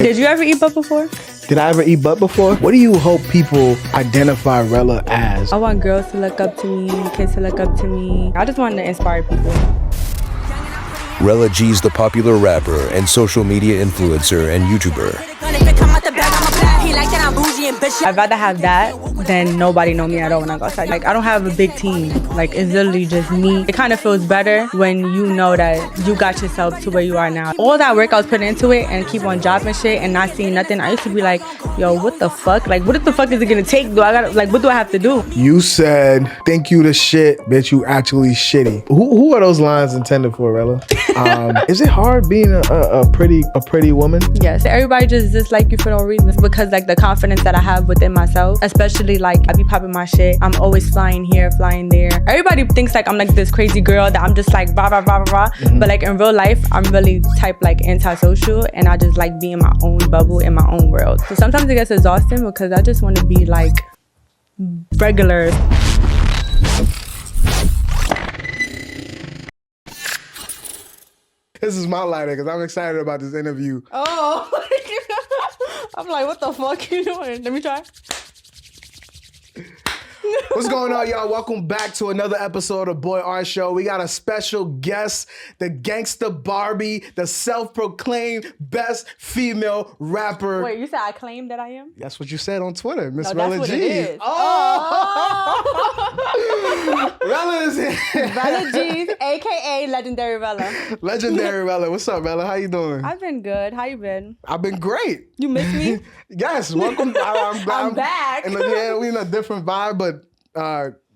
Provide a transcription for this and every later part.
Did you ever eat butt before? Did I ever eat butt before? What do you hope people identify Rella as? I want girls to look up to me, kids to look up to me. I just want to inspire people. Rella G's the popular rapper and social media influencer and YouTuber. I'd rather have that than nobody know me at all when I go outside. Like, I don't have a big team. Like, it's literally just me. It kind of feels better when you know that you got yourself to where you are now. All that work I was putting into it and keep on dropping shit and not seeing nothing. I used to be like, yo, what the fuck? Like, what the fuck is it gonna take? What do I have to do? You said, think you the shit, bitch, you actually shitty. Who are those lines intended for, Rella? Is it hard being a pretty woman? Yes, everybody just dislike you for no reason. It's because like the confidence that I have within myself, especially like I be popping my shit. I'm always flying here, flying there. Everybody thinks like I'm like this crazy girl that I'm just like rah rah rah rah. But like in real life, I'm really type like antisocial and I just like be in my own bubble in my own world. So sometimes it gets exhausting because I just want to be like regular. This is my lighter because I'm excited about this interview. Oh, I'm like, what the fuck you doing? Let me try. What's going on, y'all? Welcome back to another episode of Boy Art Show. We got a special guest, the Gangsta Barbie, the self-proclaimed best female rapper. Wait, you said I claim that I am? That's what you said on Twitter, Miss No, Rella that's G. what it is. Oh! Rella is here. Rella G's, a.k.a. Legendary Rella. Legendary Rella. What's up, Rella? How you doing? I've been good. How you been? I've been great. You miss me? Yes, welcome. I'm back. And yeah, we in a different vibe, but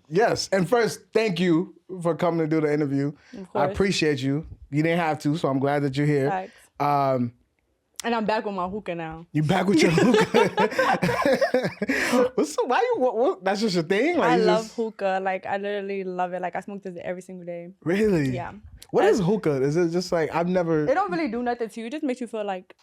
yes. And first, thank you for coming to do the interview. Of course. I appreciate you. You didn't have to, so I'm glad that you're here. Thanks. And I'm back with my hookah now. You back with your hookah? Why you? What, that's just your thing? Like, I love hookah. Like, I literally love it. Like, I smoke this every single day. Really? Yeah. What is hookah? Is it just like I've never? It don't really do nothing to you. It just makes you feel like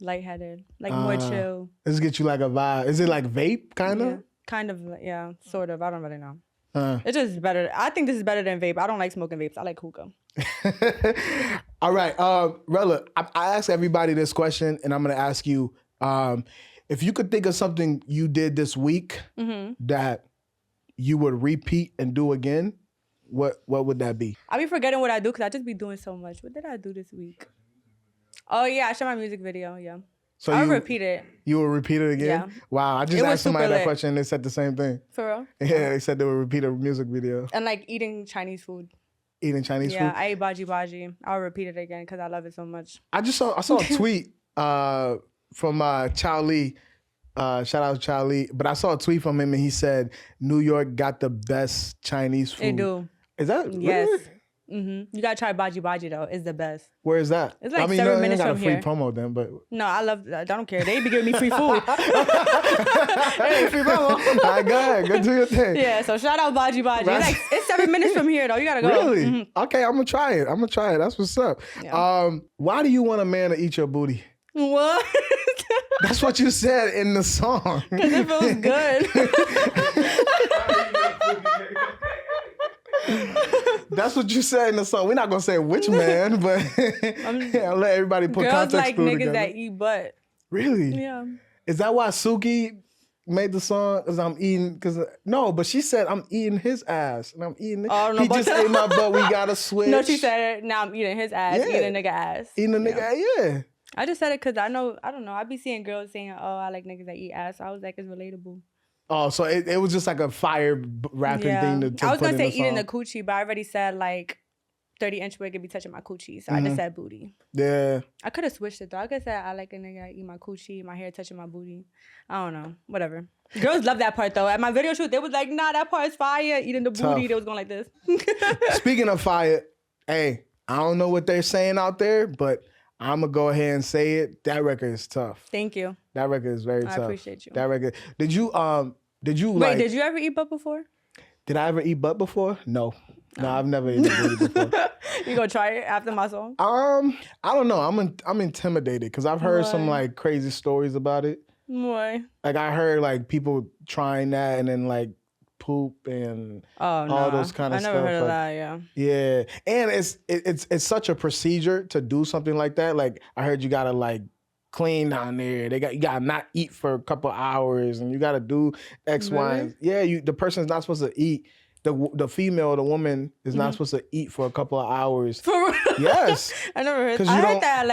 lightheaded, like more chill. Does it get you like a vibe? Is it like vape kind of? Yeah. Kind of, yeah, sort of. I don't really know. It's just better. I think this is better than vape. I don't like smoking vapes. I like hookah. All right, Rella, I ask everybody this question, and I'm gonna ask you, if you could think of something you did this week that you would repeat and do again, what would that be? I be forgetting what I do because I just be doing so much. What did I do this week? Oh yeah, I shot my music video. Yeah. So I'll repeat it. You will repeat it again? Yeah. Wow, I just asked somebody that question and they said the same thing. For real? Yeah, they said they would repeat a music video. And like eating Chinese food. Eating Chinese food? Yeah, I ate baji. I'll repeat it again because I love it so much. I saw a tweet from Chow Lee. Shout out to Chow Lee. But I saw a tweet from him and he said, New York got the best Chinese food. They do. Is that Yes. Really? You gotta try baji though. It's the best. Where is that? It's like 7 minutes from here. Got a free promo then, but no, I love that. I don't care. They be giving me free food. Hey, free promo. All right, go ahead. Go do your thing. Yeah, so shout out baji. It's 7 minutes from here though. You gotta go. Really? Okay, I'm gonna try it. That's what's up. Yeah. Why do you want a man to eat your booty? What? That's what you said in the song. Because it feels good. That's what you said in the song. We're not gonna say which man, but I'll let everybody put girls context like clue niggas together. that eat butt. Really? Yeah. Is that why Suki made the song? No, but she said I'm eating his ass and I'm eating. Oh, no, he just ate my butt. We gotta switch. No, she said it. Now I'm eating his ass. Yeah. Eating a nigga ass. Eating a nigga. Yeah. I just said it because I don't know. I be seeing girls saying, "Oh, I like niggas that eat ass." So I was like, it's relatable. Oh, so it was just like a fire rapping thing to I was gonna say eating the the coochie, but I already said like 30-inch wig could be touching my coochie, so I just said booty. Yeah. I could have switched it though. I could have said I like a nigga that eat my coochie, my hair touching my booty. I don't know. Whatever. Girls love that part though. At my video shoot, they was like, nah, that part's fire. Eating the booty, they was going like this. Speaking of fire, hey, I don't know what they're saying out there, but I'm gonna go ahead and say it. That record is tough. Thank you. That record is very tough. I appreciate you. That record. Did you Wait, did you ever eat butt before? Did I ever eat butt before? No. No, I've never eaten booty before. You gonna try it after my song? I don't know. I'm intimidated because I've heard some like crazy stories about it. Why? Like I heard like people trying that and then like poop and all those kind of stuff. I never heard of like, that, yeah. Yeah. And it's such a procedure to do something like that. Like I heard you gotta like clean down there. You gotta not eat for a couple hours, and you gotta do X, Y, and yeah. The person's not supposed to eat. The female, the woman is not supposed to eat for a couple of hours. For real? Yes. I never heard. I heard that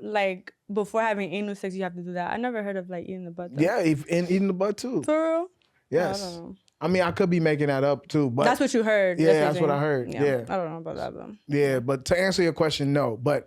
like before having anal sex, you have to do that. I never heard of like eating the butt. Though. Yeah, and eating the butt too. For real? Yes. I don't know. I mean, I could be making that up too, but that's what you heard. Yeah, that's what I heard. Yeah. I don't know about that, but yeah. But to answer your question, no. But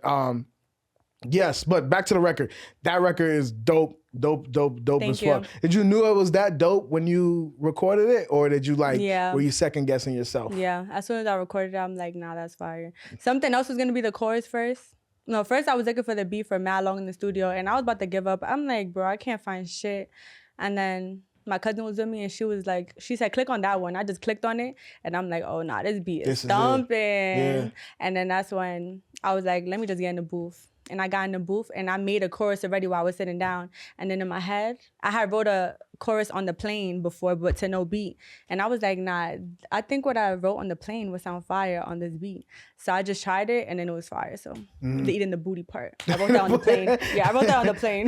yes. But back to the record. That record is dope as fuck. Did you knew it was that dope when you recorded it, or did you were you second guessing yourself? Yeah. As soon as I recorded it, I'm like, nah, that's fire. Something else was gonna be the chorus first. No, first I was looking for the beat for mad long in the studio, and I was about to give up. I'm like, bro, I can't find shit. And then my cousin was with me, and she said, click on that one. I just clicked on it, and I'm like, oh, nah, this beat is thumping. Yeah. And then that's when I was like, let me just get in the booth. And I got in the booth, and I made a chorus already while I was sitting down. And then in my head, I had wrote a chorus on the plane before, but to no beat. And I was like, nah, I think what I wrote on the plane would sound fire on this beat. So I just tried it, and then it was fire. So the eating the booty part, I wrote that on the plane. Yeah, I wrote that on the plane.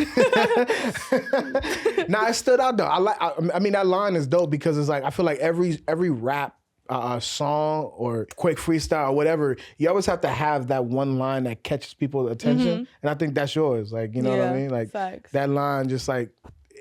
Nah, it stood out though. I mean, that line is dope because it's like I feel like every rap song or quick freestyle or whatever, you always have to have that one line that catches people's attention, and I think that's yours. Like, you know what I mean? Like facts. That line, just like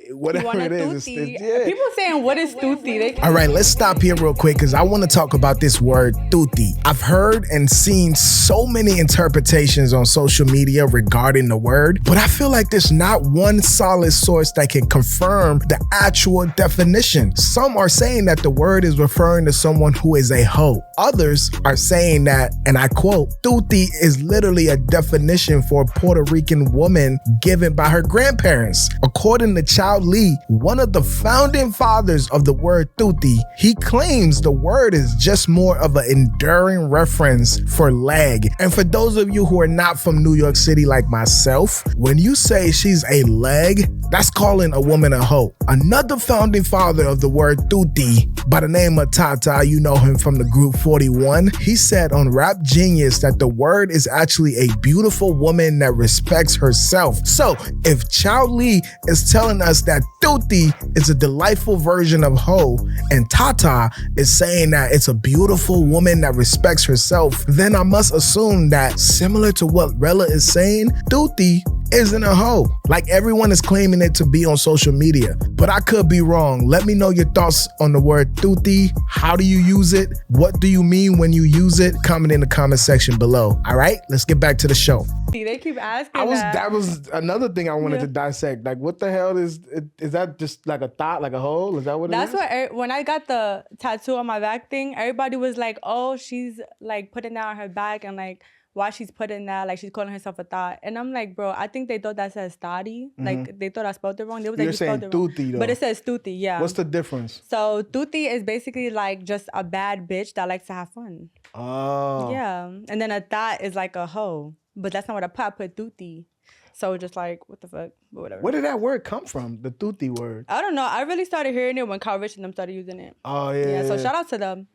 whatever it is. People saying, what is thootie? All right, let's stop here real quick because I want to talk about this word thootie. I've heard and seen so many interpretations on social media regarding the word, but I feel like there's not one solid source that can confirm the actual definition. Some are saying that the word is referring to someone who is a hoe. Others are saying that, and I quote, thootie is literally a definition for a Puerto Rican woman given by her grandparents. According to Child Lee, one of the founding fathers of the word thootie, he claims the word is just more of an enduring reference for leg. And for those of you who are not from New York City like myself, when you say she's a leg, that's calling a woman a hoe. Another founding father of the word thootie, by the name of Tata, you know him from the group 41, he said on Rap Genius that the word is actually a beautiful woman that respects herself. So if Child Lee is telling us that thootie is a delightful version of hoe, and Tata is saying that it's a beautiful woman that respects herself, then I must assume that, similar to what Rella is saying, thootie isn't a hoe, like everyone is claiming it to be on social media. But I could be wrong. Let me know your thoughts on the word thootie. How do you use it? What do you mean when you use it? Comment in the comment section below. All right, let's get back to the show. They keep asking that was another thing I wanted to dissect. Like, what the hell is that? Just like a thought, like a hole? Is that what it is? That's what when I got the tattoo on my back thing, everybody was like, oh, she's like putting that on her back, and like why she's putting that, like she's calling herself a thought. And I'm like, bro, I think they thought that says thotty. Like they thought I spelled it wrong. They was like, You're saying spelled it wrong. thootie though. But it says thootie, yeah. What's the difference? So thootie is basically like just a bad bitch that likes to have fun. Oh. Yeah. And then a thought is like a hoe. But that's not what I put thootie. So just like, what the fuck? But whatever. Where did that word come from? The thootie word? I don't know. I really started hearing it when Kyle Rich and them started using it. Oh, yeah. So shout out to them.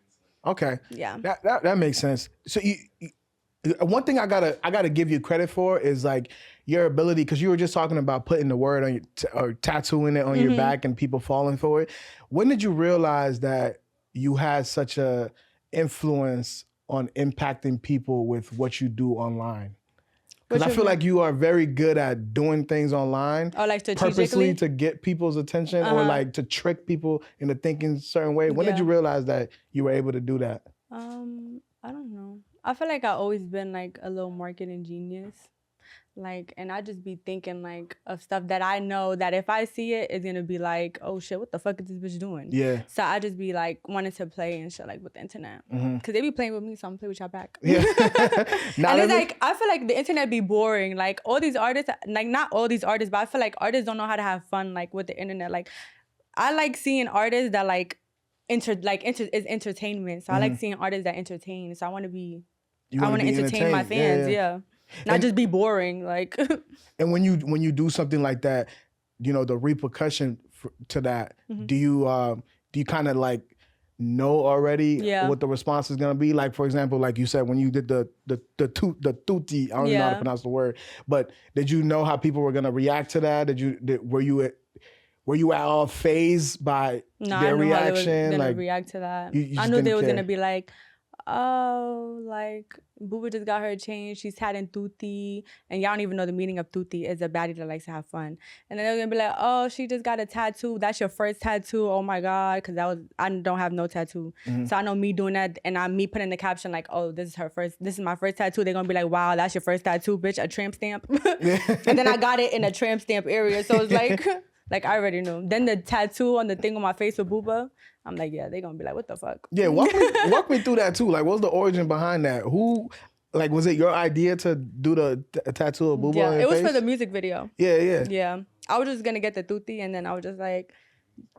Okay. Yeah. That makes sense. So you one thing I gotta give you credit for is like your ability, because you were just talking about putting the word on your or tattooing it on your back and people falling for it. When did you realize that you had such a influence on impacting people with what you do online? Because I feel like you are very good at doing things online, like purposely to get people's attention or like to trick people into thinking a certain way. When did you realize that you were able to do that? I don't know. I feel like I've always been like a little marketing genius. Like, and I just be thinking like of stuff that I know that if I see it, it's gonna be like, oh shit, what the fuck is this bitch doing? Yeah. So I just be like wanting to play and shit like with the internet. Cause they be playing with me, so I'm gonna play with y'all back. Yeah. And it's like, I feel like the internet be boring. Like all these artists, like not all these artists, but I feel like artists don't know how to have fun like with the internet. Like I like seeing artists that like is entertainment. So I like seeing artists that entertain. So I want to entertain my fans. Yeah. Not just be boring, like. And when you do something like that, you know, the repercussion to that, do you kind of like know already Yeah. what the response is gonna be? Like, for example, like you said, when you did the thootie, I don't even know how to pronounce the word, but did you know how people were gonna react to that? Were you at all phased by their reaction? I knew how they was gonna like react to that. you I just knew they didn't was care. gonna be like, oh, like Buba just got her change. She's tatting thootie, and y'all don't even know the meaning of thootie. Is a baddie that likes to have fun. And then they're gonna be like, oh, she just got a tattoo. That's your first tattoo. Oh my god, because I don't have no tattoo. So I know me doing that, and me putting the caption like, oh, this is my first tattoo. They're gonna be like, wow, that's your first tattoo, bitch, a tramp stamp. And then I got it in a tramp stamp area, so it's like. Like, I already knew. Then the tattoo on the thing on my face with Buba, I'm like, yeah, they gonna be like, what the fuck? Yeah, walk me through that too. Like, what's the origin behind that? Who, like, was it your idea to do the tattoo of Buba? Yeah, on your it was face? for the music video. Yeah. Yeah. I was just gonna get the thootie, and then I was just like,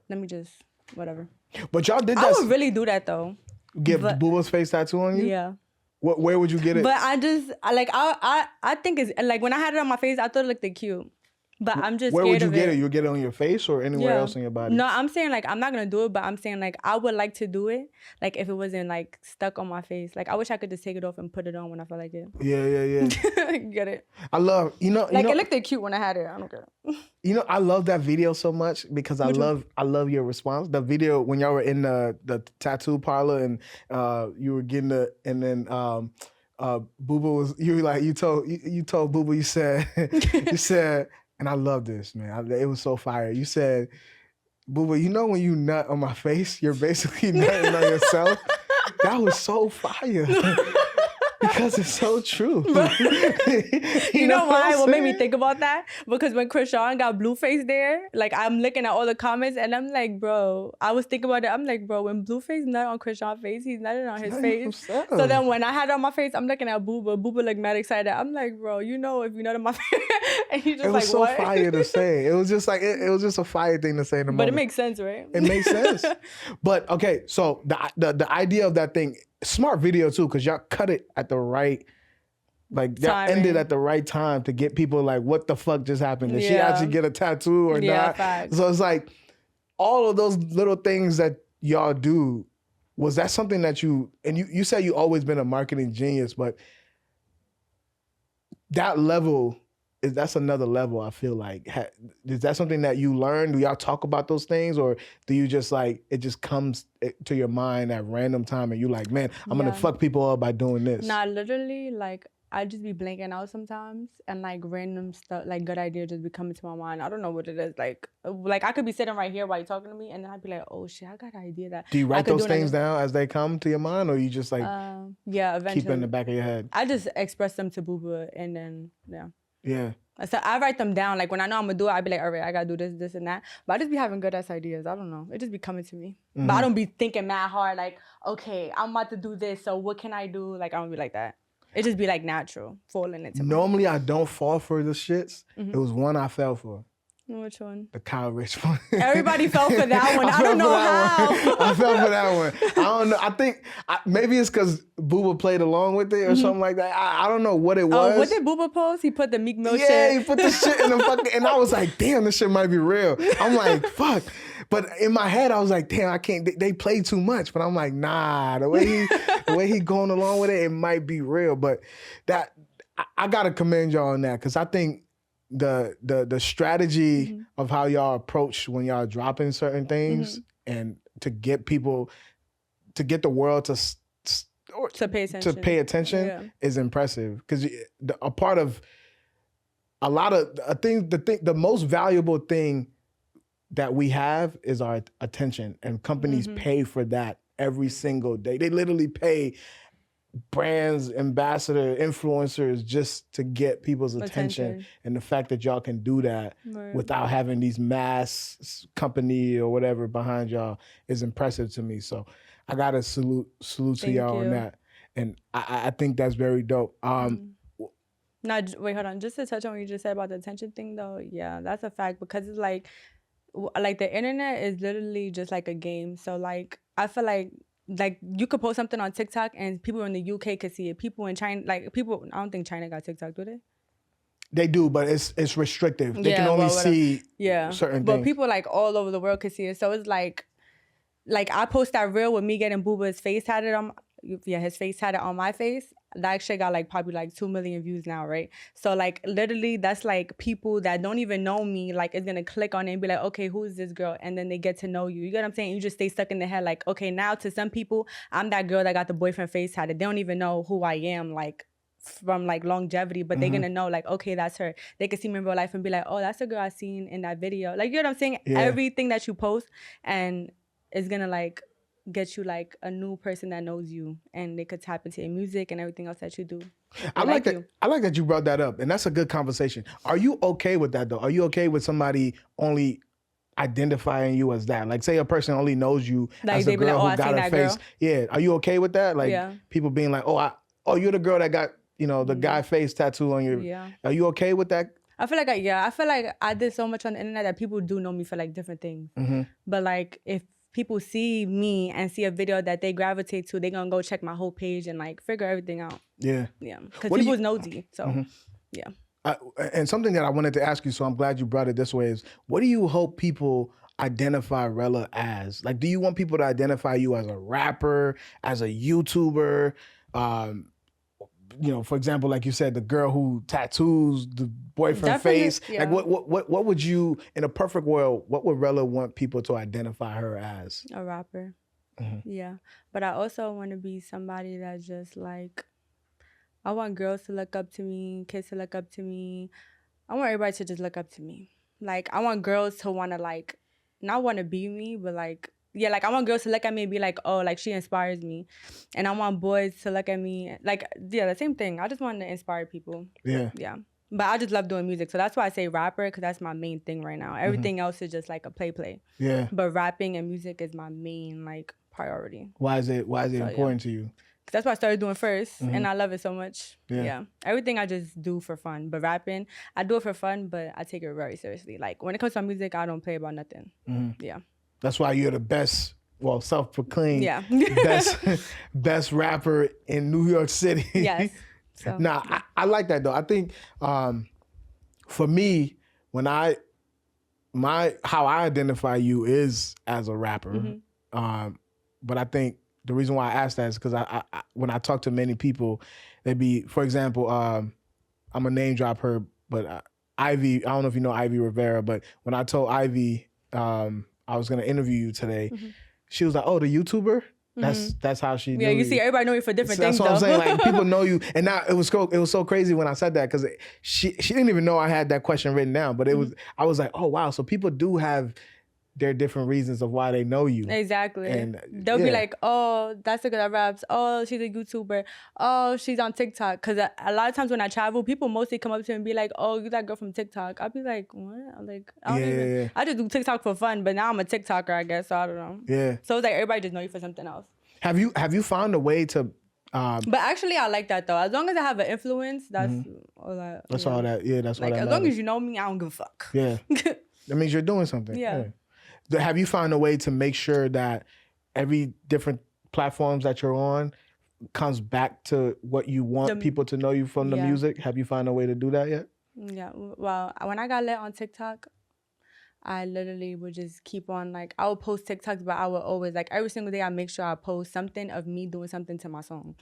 let me just, whatever. But y'all did that. I would really do that though. Get Buba's face tattoo on you? Yeah. Where would you get it? But I think it's, like, when I had it on my face, I thought it looked cute. But I'm just Where would scared you of get it. it? You would get it on your face or anywhere else in your body? No, I'm saying, like, I'm not gonna do it, but I'm saying, like, I would like to do it, like, if it wasn't, like, stuck on my face. Like, I wish I could just take it off and put it on when I feel like it. Yeah. Get it? I love, It looked cute when I had it. I don't care. I love that video so much because I love your response. The video when y'all were in the tattoo parlor and you were getting Buba was, you told Buba, you said, and I love this, man. It was so fire. You said, Buba, when you nut on my face, you're basically nutting on yourself. That was so fire. Because it's so true. You know why? What made me think about that? Because when Krishan got Blueface there, like, I'm looking at all the comments and I'm like, bro, I was thinking about it. I'm like, bro, when Blueface nut on Krishan's face, he's nutting on his face. So then when I had it on my face, I'm looking at Buba. Buba looked mad excited. I'm like, bro, if you nut on my face. And he's just like, what? It was so fire to say. It was just like, it was just a fire thing to say in the moment. But it makes sense, right? It makes sense. But okay, so the idea of that thing, smart video too, because y'all cut it at the right, like, that ended at the right time to get people like, what the fuck just happened? Did she actually get a tattoo or not? Facts. So it's like, all of those little things that y'all do, was that something that you said you always been a marketing genius, but that level, that's another level, I feel like. Is that something that you learned? Do y'all talk about those things? Or do you just, like, it just comes to your mind at random time and you're like, man, I'm going to fuck people up by doing this? Nah, literally, like, I just be blanking out sometimes, and, like, random stuff, like, good ideas just be coming to my mind. I don't know what it is. Like I could be sitting right here while you're talking to me, and then I'd be like, oh shit, I got an idea that. Do you write those things down as they come to your mind, or you just, like, eventually keep it in the back of your head? I just express them to Buba, and then Yeah. So I write them down. Like, when I know I'm gonna do it, I be like, all right, I gotta do this, this, and that. But I just be having good ass ideas. I don't know. It just be coming to me. Mm-hmm. But I don't be thinking mad hard. Like, okay, I'm about to do this, so what can I do? Like, I don't be like that. It just be like natural, falling into. Normally, I don't fall for the shits. Mm-hmm. It was one I fell for. Which one? The Kyle Rich one. Everybody fell for that one. I don't know how. I fell for that one. I don't know. I think maybe it's because Buba played along with it or something like that. I don't know what it was. Oh, what did Buba post? He put the Meek Mill shit. Yeah, he put the shit in the fucking... And I was like, damn, this shit might be real. I'm like, fuck. But in my head, I was like, damn, I can't... They play too much. But I'm like, nah. The way he going along with it, it might be real. But that... I got to commend y'all on that because I think the strategy of how y'all approach when y'all dropping certain things and to get people, to get the world to pay attention is impressive. Because a part of a lot of the most valuable thing that we have is our attention, and companies pay for that every single day. They literally pay brands, ambassador, influencers just to get people's attention. And the fact that y'all can do that without having these mass company or whatever behind y'all is impressive to me. So I gotta salute to y'all on that. And I think that's very dope. Now, wait, hold on. Just to touch on what you just said about the attention thing though, yeah, that's a fact, because it's like the internet is literally just like a game. So like, I feel like you could post something on TikTok and people in the UK could see it. People in China, I don't think China got TikTok, do they? They do, but it's restrictive. They can only see certain things. But people like all over the world could see it. So it's like like I post that reel with me getting Buba's face tatted on, his face tatted on my face. That shit got like probably like 2 million views now, right? So like literally that's like people that don't even know me, like is gonna click on it and be like, okay, who is this girl? And then they get to know you. You get what I'm saying? You just stay stuck in the head like, okay, now to some people, I'm that girl that got the boyfriend face tatted. They don't even know who I am, like from like longevity, but they're gonna know like, okay, that's her. They can see me in real life and be like, oh, that's the girl I seen in that video. Like, you know what I'm saying? Yeah. Everything that you post and it's gonna like get you like a new person that knows you, and they could tap into your music and everything else that you do. I like that you brought that up, and that's a good conversation. Are you okay with that though? Are you okay with somebody only identifying you as that? Like, say a person only knows you Like, as they a be like, girl oh, who I got seen her that face. girl. Yeah, are you okay with that? Like, Yeah. people being like, oh, you're the girl that got, you know, the guy face tattoo on your. Yeah. Are you okay with that? I feel like I feel like I did so much on the internet that people do know me for like different things. But like if people see me and see a video that they gravitate to, they're gonna go check my whole page and like figure everything out. Yeah. Yeah. Because people's nosy. So yeah. And something that I wanted to ask you, so I'm glad you brought it this way, is what do you hope people identify Rella as? Like, do you want people to identify you as a rapper, as a YouTuber? You know, for example, like you said, the girl who tattoos the boyfriend face. Yeah. Like, what would you, in a perfect world, what would Rella want people to identify her as? A rapper. Yeah. But I also want to be somebody that just like, I want girls to look up to me, kids to look up to me. I want everybody to just look up to me. Like, I want girls to want to like, not want to be me, but like, yeah, like I want girls to look at me and be like, oh, like she inspires me. And I want boys to look at me, like, yeah, the same thing. I just want to inspire people. Yeah. Yeah. But I just love doing music. So that's why I say rapper, because that's my main thing right now. Everything else is just like a play. Yeah. But rapping and music is my main like priority. Why is it important to you? That's what I started doing first, and I love it so much. Yeah. Yeah. Everything I just do for fun. But rapping, I do it for fun, but I take it very seriously. Like, when it comes to music, I don't play about nothing. Yeah. That's why you're the best, well, self-proclaimed Yeah. best rapper in New York City. Yes. So, Nah, I like that though. I think for me, when how I identify you is as a rapper. But I think the reason why I asked that is because I when I talk to many people, they'd be, for example, I'm a name drop her, but Ivy, I don't know if you know Ivy Rivera, but when I told Ivy I was gonna interview you today, she was like, "Oh, the YouTuber." That's how she. Yeah, knew you see, everybody know you for different things. That's what though. I'm saying. Like, people know you, and now it was so crazy when I said that, because she didn't even know I had that question written down. But I was like, oh wow, so people do have their different reasons of why they know you. Exactly. And they'll be like, oh, that's the girl that raps. Oh, she's a YouTuber. Oh, she's on TikTok. Because a lot of times when I travel, people mostly come up to me and be like, oh, you that girl from TikTok. I'll be like, what? Like, I just do TikTok for fun, but now I'm a TikToker, I guess. So I don't know. Yeah. So it's like everybody just know you for something else. Have you found a way to? But actually, I like that though. As long as I have an influence, that's all that. That's all that. Yeah, that's like all that. as long as you know me, I don't give a fuck. Yeah. That means you're doing something. Yeah. Have you found a way to make sure that every different platforms that you're on comes back to what you want people to know you from the music? Have you found a way to do that yet? Yeah. Well, when I got lit on TikTok, I literally would just keep on, like, I would post TikToks, but I would always, like, every single day I make sure I post something of me doing something to my song.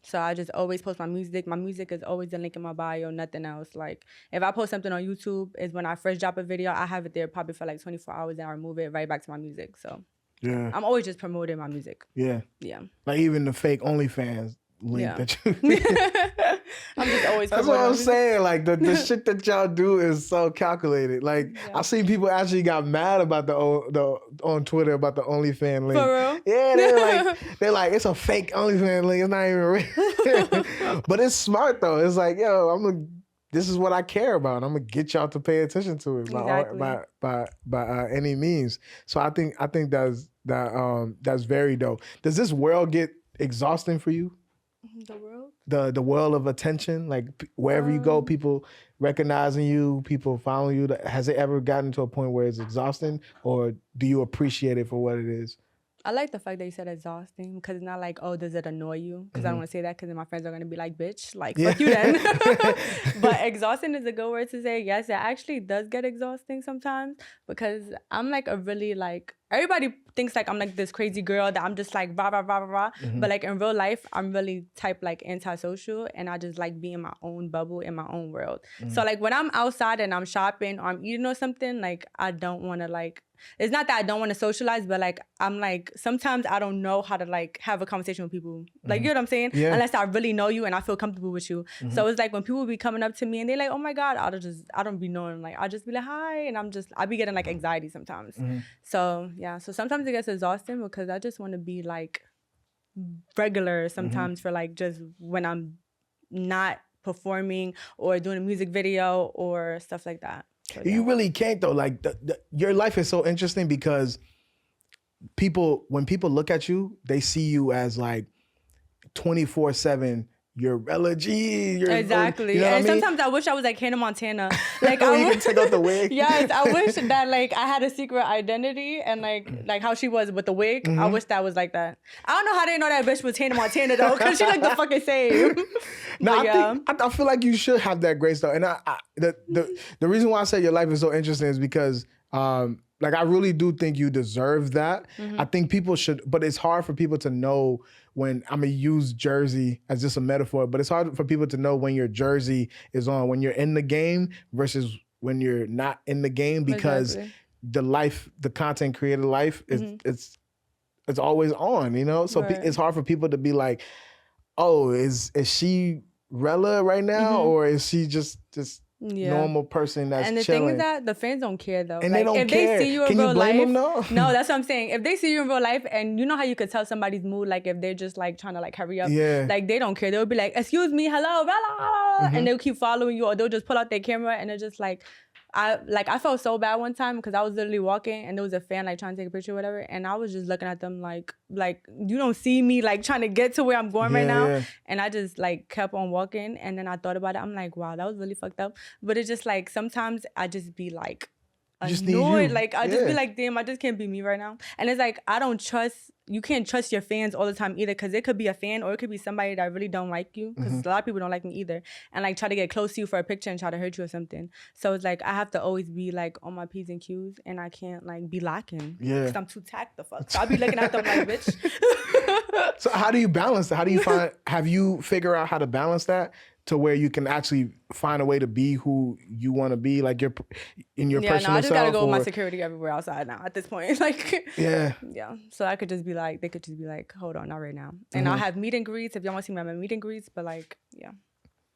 So I just always post my music. My music is always the link in my bio, nothing else. Like, if I post something on YouTube, is when I first drop a video, I have it there probably for like 24 hours and I remove it right back to my music. So yeah, I'm always just promoting my music. Yeah. Yeah. Like even the fake OnlyFans link that you... I'm just always That's what I'm saying. Like the shit that y'all do is so calculated. Like I've seen people actually got mad about the on Twitter about the OnlyFans link. For real? Yeah, they're like it's a fake OnlyFans link. It's not even real. But it's smart though. It's like, yo, this is what I care about. I'm gonna get y'all to pay attention to it by any means. So I think that's very dope. Does this world get exhausting for you? The world? The world of attention, like wherever you go, people recognizing you, people following you. Has it ever gotten to a point where it's exhausting, or do you appreciate it for what it is? I like the fact that you said exhausting, because it's not like, oh, does it annoy you? Because I don't want to say that, because then my friends are going to be like, bitch, like, fuck you then. But exhausting is a good word to say. Yes, it actually does get exhausting sometimes, because I'm like a really like everybody thinks like I'm like this crazy girl that I'm just like rah rah rah rah rah. But like in real life, I'm really type like antisocial, and I just like be in my own bubble in my own world. So like when I'm outside and I'm shopping or I'm eating or something, like I don't want to like. It's not that I don't want to socialize, but like I'm like sometimes I don't know how to like have a conversation with people. Like you know what I'm saying? Yeah. Unless I really know you and I feel comfortable with you. So it's like when people be coming up to me and they're like, "Oh my God," I don't be knowing. Like I'll just be like, "Hi," and I be getting like anxiety sometimes. So yeah, so sometimes it gets exhausting because I just want to be like regular sometimes for like just when I'm not performing or doing a music video or stuff like that. So, yeah. You really can't though. Like your life is so interesting because when people look at you, they see you as like 24/7. You're Rella G. Exactly. You know and what I mean? sometimes I wish I was like Hannah Montana. Like you I can take out the wig. Yes, I wish that like I had a secret identity and like how she was with the wig. I wish that was like that. I don't know how they know that bitch was Hannah Montana though, because she looked the fucking same. No, yeah. I feel like you should have that grace though. And the reason why I say your life is so interesting is because like I really do think you deserve that. I think people should, but it's hard for people to know when, I'm gonna use jersey as just a metaphor, but it's hard for people to know when your jersey is on, when you're in the game versus when you're not in the game, because the content creator life is it's always on, you know? So it's hard for people to be like, oh, is she Rella right now? Or is she just normal person that's and the chilling? thing is that the fans don't care though. And like, they don't if care. They see you in Can real you blame life, them though? No, that's what I'm saying. If they see you in real life, and you know how you could tell somebody's mood, like if they're just like trying to like hurry up, like they don't care. They'll be like, "Excuse me, hello, Rella," and they'll keep following you, or they'll just pull out their camera and they're just like. I felt so bad one time because I was literally walking and there was a fan like trying to take a picture or whatever, and I was just looking at them like you don't see me like trying to get to where I'm going right now, and I just like kept on walking, and then I thought about it. I'm like, wow, that was really fucked up. But it's just like sometimes I just be like annoyed, like I just be like, damn, I just can't be me right now. And it's like you can't trust your fans all the time either, because it could be a fan or it could be somebody that really don't like you, because a lot of people don't like me either, and like try to get close to you for a picture and try to hurt you or something. So it's like I have to always be like on my P's and Q's, and I can't like be lacking because I'm too tacked the fuck. So I'll be looking at them like, bitch. So how do you balance that? How do you have you figure out how to balance that to where you can actually find a way to be who you want to be, like your personal self? I just gotta go with my security everywhere outside now at this point. Like, yeah. So I could just be like, they could just be like, hold on, not right now. And I'll have meet and greets if y'all want to see me at my meet and greets, but like, yeah.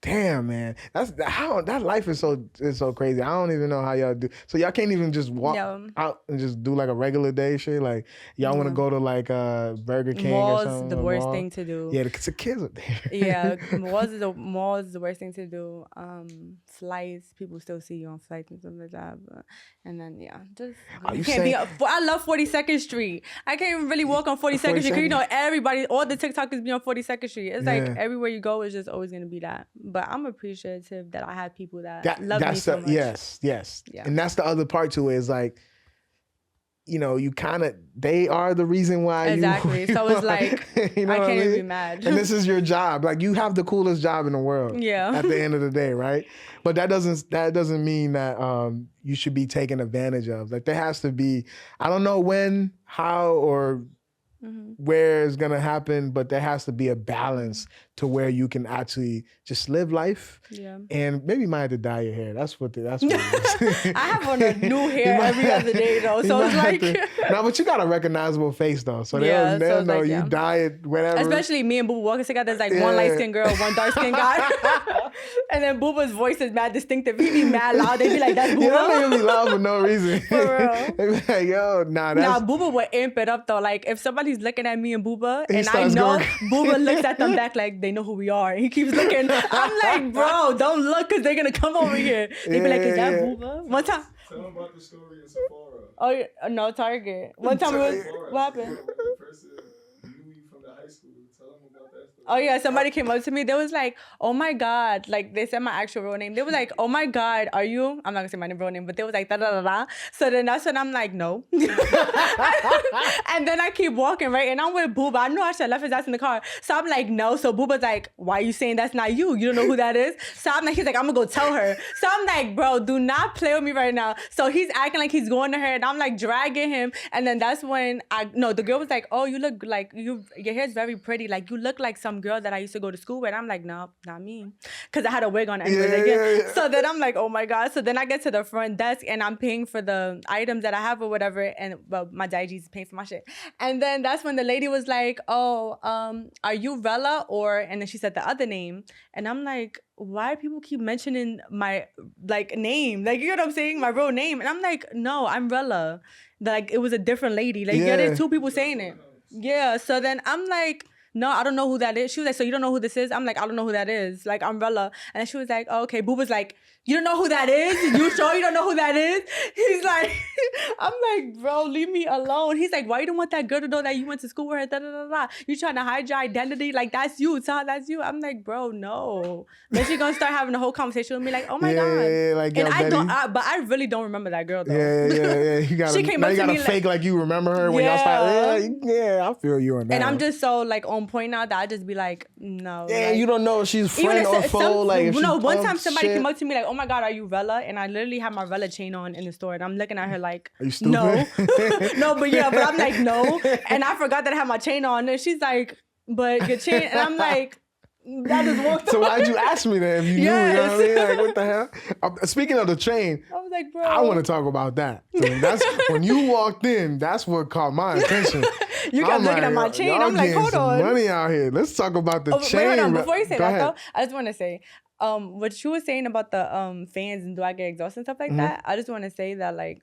Damn, man, that life is so crazy. I don't even know how y'all do. So y'all can't even just walk out and just do like a regular day shit. Like y'all want to go to like Burger King or something. The worst thing to do. Yeah, because the kids are there. Yeah, malls is the worst thing to do. Flights, people still see you on flights and stuff like that. And then just you can't be. I love 42nd Street. I can't even really walk on 42nd Street because you know everybody, all the TikTokers be on 42nd Street. It's like everywhere you go, it's just always gonna be that. But I'm appreciative that I have people that love me so much. Yes. Yeah. And that's the other part to it, is like, you know, they are the reason why exactly. So it's like, you know I can't even be mad. And this is your job. Like, you have the coolest job in the world. Yeah. At the end of the day, right? But that doesn't mean that you should be taken advantage of. Like, there has to be, I don't know when, how, or where it's gonna happen, but there has to be a balance to where you can actually just live life. Yeah. And maybe you might have to dye your hair. That's what it is. I have on a new hair every other day though, so it's like no, but you got a recognizable face though, so they'll know like, you dye it whenever. Especially me and Buba walking together, there's like one light skinned girl, one dark skinned guy. And then Buba's voice is mad distinctive. He be mad loud. They be like, that's Buba. Yeah, that nigga be loud for no reason. For real. They be like, yo, that's... Buba would amp it up though. Like if somebody's looking at me and Buba, and I know Buba looks at them back like they know who we are. And he keeps looking. I'm like, bro, don't look, because they're gonna come over here. They be like, is that Buba? One time. Tell them about the story in Sephora. Oh no, Target. One time what happened? The person knew you from the high school. Tell them about that story. Oh yeah, somebody came up to me. They was like, "Oh my god!" Like they said my actual real name. They were like, "Oh my god, are you?" I'm not gonna say my real name, but they was like da da da da. So then that's when I'm like, "No." And then I keep walking, right? And I'm with Buba. I knew I should have left his ass in the car. So I'm like, "No." So Buba's like, "Why are you saying that's not you? You don't know who that is?" So I'm like, he's like, "I'm gonna go tell her." So I'm like, "Bro, do not play with me right now." So he's acting like he's going to her, and I'm like dragging him. And then that's when the girl was like, "Oh, you look like your hair's very pretty. Like you look like some girl that I used to go to school with." I'm like, "No, not me," because I had a wig on anyways. Yeah. So then I'm like, "Oh my god!" So then I get to the front desk and I'm paying for the items that I have or whatever, and my daddy's paying for my shit. And then that's when the lady was like, "Oh, are you Rella?" And then she said the other name, and I'm like, "Why do people keep mentioning my name? Like, you know what I'm saying? My real name?" And I'm like, "No, I'm Rella." Like it was a different lady. Like there's two people saying it. Yeah. So then I'm like, "No, I don't know who that is." She was like, "So you don't know who this is?" I'm like, "I don't know who that is." Like, umbrella. And then she was like, "Oh, okay." Buba's like, "You don't know who that is? You sure you don't know who that is?" He's like, I'm like, "Bro, leave me alone." He's like, "Why you don't want that girl to know that you went to school with her? Da, da, da, da. You trying to hide your identity? Like, that's you. Tell her that's you." I'm like, "Bro, no." Then she gonna start having a whole conversation with me like, "Oh my God." Yeah, like, and I really don't remember that girl though. Yeah. You gotta, She came up you to gotta me fake like you remember her when y'all start. Yeah, I feel you on that. And I'm just so like on point now that I just be like, no. Yeah, like, you don't know if she's friend or foe. One time somebody came up to me like, "Oh my God, are you Rella?" And I literally had my Rella chain on in the store, and I'm looking at her like, "Are you stupid?" No, no, but I'm like, no, and I forgot that I had my chain on, and she's like, "But your chain," and I'm like, I just walked. So why'd you ask me that if you knew? You know what I mean? Like, what the hell? Speaking of the chain, I was like, "Bro, I want to talk about that. That's when you walked in. That's what caught my attention. You kept looking at my chain. I'm like, hold on. Money out here. Let's talk about the chain. Wait, hold on. Before you say Go that, ahead. though, I just want to say, what you were saying about the fans and do I get exhausted and stuff like that. I just want to say that like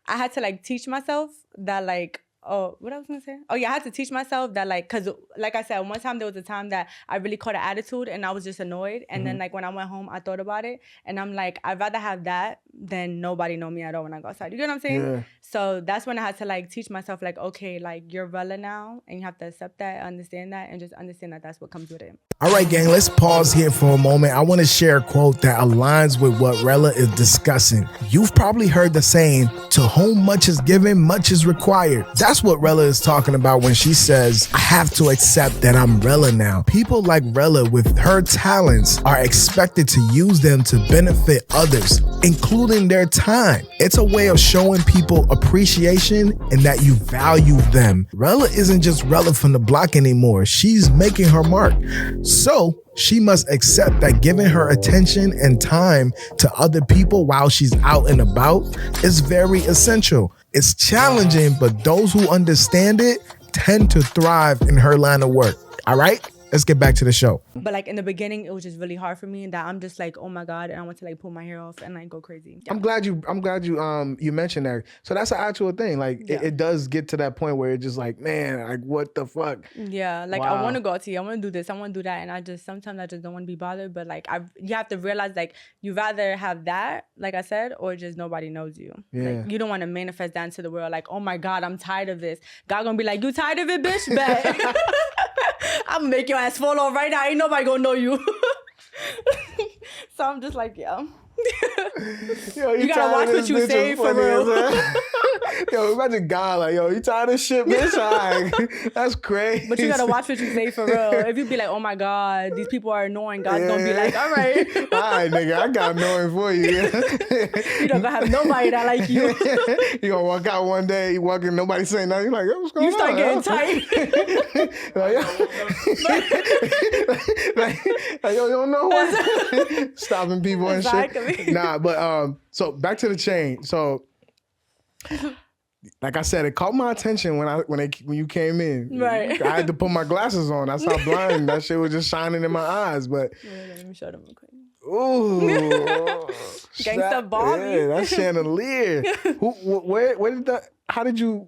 I had to like teach myself that like. Oh, what I was gonna say? Oh yeah, I had to teach myself that like, cause like I said, one time there was a time that I really caught an attitude and I was just annoyed. And then like when I went home, I thought about it and I'm like, I'd rather have that than nobody know me at all when I go outside. You get what I'm saying? Yeah. So that's when I had to like teach myself like, okay, like you're Rella now and you have to accept that, understand that, and just understand that that's what comes with it. All right, gang, let's pause here for a moment. I want to share a quote that aligns with what Rella is discussing. You've probably heard the saying, "To whom much is given, much is required." That's what Rella is talking about when she says, "I have to accept that I'm Rella now." People like Rella with her talents are expected to use them to benefit others, including their time. It's a way of showing people appreciation and that you value them. Rella isn't just Rella from the block anymore. She's making her mark. So she must accept that giving her attention and time to other people while she's out and about is very essential. It's challenging, but those who understand it tend to thrive in her line of work. All right? Let's get back to the show. But like in the beginning, it was just really hard for me that I'm just like, oh my God, and I want to like pull my hair off and like go crazy. Yeah. I'm glad you mentioned that. So that's an actual thing. Like it does get to that point where it's just like, man, like what the fuck? Yeah, like Wow. I want to go out to you, I want to do this, I want to do that, and sometimes I just don't want to be bothered. But like you have to realize like you rather have that, like I said, or just nobody knows you. Yeah. Like, you don't want to manifest that into the world. Like, oh my God, I'm tired of this. God gonna be like, you tired of it, bitch? Bet. I'm gonna make your ass fall off right now. Ain't nobody gonna know you. So I'm just like, yeah. Yo, You gotta watch what you say for real. Yo, imagine God like, yo, you tired of shit, bitch? Like, that's crazy. But you gotta watch what you say for real. If you be like, oh my God, these people are annoying, God's gonna be like, all right. All right, nigga, I got annoying for you. You don't gonna have nobody that like you. You gonna walk out one day, you walk in, nobody saying nothing. You're like, yo, what's going on? You start getting tight. like, yo, you don't know what? Stopping people and shit. Nah, but so back to the chain. So like I said, it caught my attention when you came in. Right. I had to put my glasses on. That's how blind that shit was just shining in my eyes. But Let me show them real quick. ooh, Gangsta Barbie. Yeah, that's chandelier. Where did that? How did you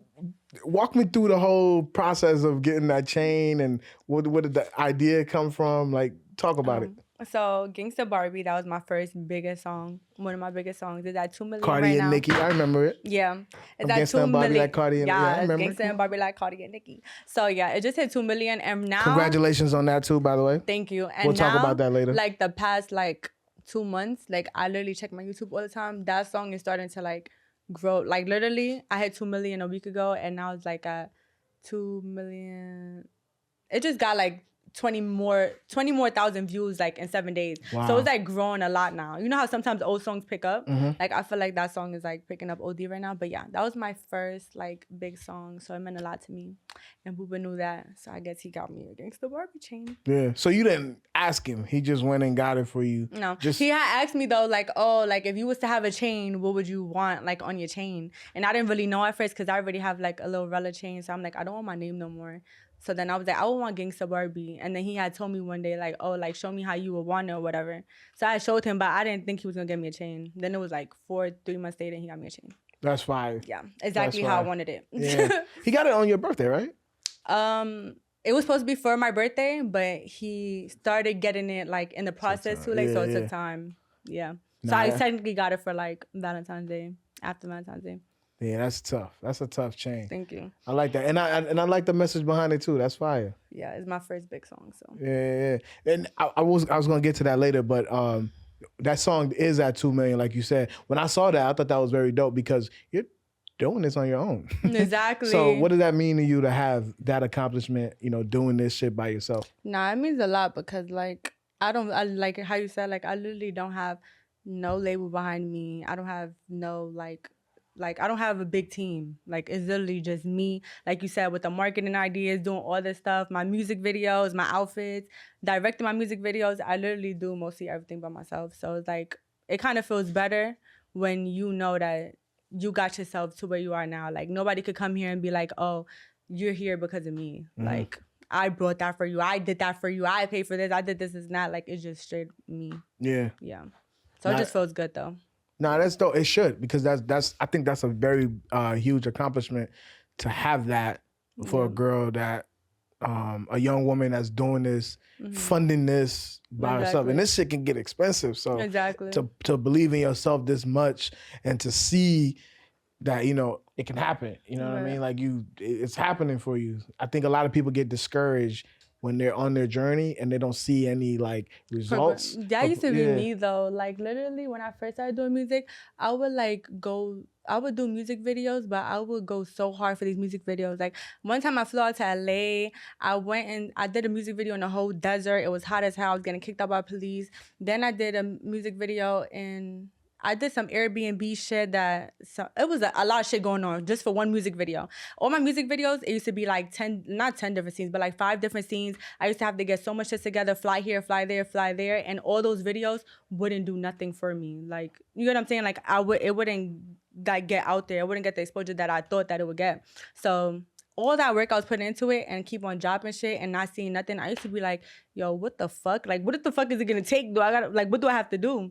walk me through the whole process of getting that chain and where did the idea come from? Like, talk about it. So Gangsta Barbie, that was my first biggest song. One of my biggest songs. It's at 2 million Cardi right and now. Nicki, I remember it. Yeah. It's I'm at Gangsta 2 and Barbie million. like Cardi and yeah, I remember. Gangsta and Barbie like Cardi and Nicki. So yeah, it just hit 2 million and now Congratulations on that too, by the way. Thank you. And We'll talk now, about that later. like the past 2 months, like I literally check my YouTube all the time. That song is starting to like grow. Like literally, I hit 2 million a week ago and now it's like at 2 million. It just got like 20 more thousand views like in 7 days. Wow. So it's like growing a lot now. You know how sometimes old songs pick up? Mm-hmm. Like I feel like that song is like picking up OD right now. But yeah, that was my first like big song. So it meant a lot to me. And Buba knew that. So I guess he got me a Gangsta Barbie chain. Yeah. So you didn't ask him. He just went and got it for you. No. He had asked me though, like, oh, like if you was to have a chain, what would you want like on your chain? And I didn't really know at first because I already have like a little Rella chain. So I'm like, I don't want my name no more. So then I was like, I would want Gangsta Barbie. And then he had told me one day, like, oh, like, show me how you would want it or whatever. So I showed him, but I didn't think he was going to get me a chain. Then it was like 3 months later, and he got me a chain. That's fire. Yeah, exactly how I wanted it. Yeah. He got it on your birthday, right? It was supposed to be for my birthday, but he started getting it, like, in the process too late, so it took time. Yeah. So I technically got it for, like, Valentine's Day, after Valentine's Day. Yeah, that's tough. That's a tough chain. Thank you. I like that, and I like the message behind it too. That's fire. Yeah, it's my first big song. So yeah. And I was gonna get to that later, but that song is at 2 million, like you said. When I saw that, I thought that was very dope because you're doing this on your own. Exactly. So what does that mean to you to have that accomplishment? You know, doing this shit by yourself. Nah, it means a lot because like I like how you said, like I literally don't have no label behind me. I don't have no like I don't have a big team. Like it's literally just me, like you said, with the marketing ideas, doing all this stuff, my music videos, my outfits, directing my music videos. I literally do mostly everything by myself. So it's like it kind of feels better when you know that you got yourself to where you are now. Like nobody could come here and be like, oh, you're here because of me. Mm-hmm. Like I brought that for you. I did that for you. I paid for this. I did this. It's not like it's just straight me. Yeah. Yeah. So it just feels good though. No, that's dope. It should, because that's I think that's a very huge accomplishment to have that for a girl that a young woman that's doing this, funding this by herself. And this shit can get expensive. So to believe in yourself this much and to see that, you know, it can happen. You know what I mean? Like it's happening for you. I think a lot of people get discouraged when they're on their journey and they don't see any like results. That used to be me though. Like literally when I first started doing music, I would do music videos, but I would go so hard for these music videos. Like one time I flew out to LA, I went and I did a music video in the whole desert. It was hot as hell. I was getting kicked out by police. Then I did a music video I did some Airbnb shit it was a lot of shit going on just for one music video. All my music videos, it used to be like not 10 different scenes, but like 5 different scenes. I used to have to get so much shit together, fly here, fly there, fly there. And all those videos wouldn't do nothing for me. Like, you know what I'm saying? Like it wouldn't like get out there. I wouldn't get the exposure that I thought that it would get. So all that work I was putting into it and keep on dropping shit and not seeing nothing, I used to be like, yo, what the fuck? Like, what the fuck is it gonna take? What do I have to do?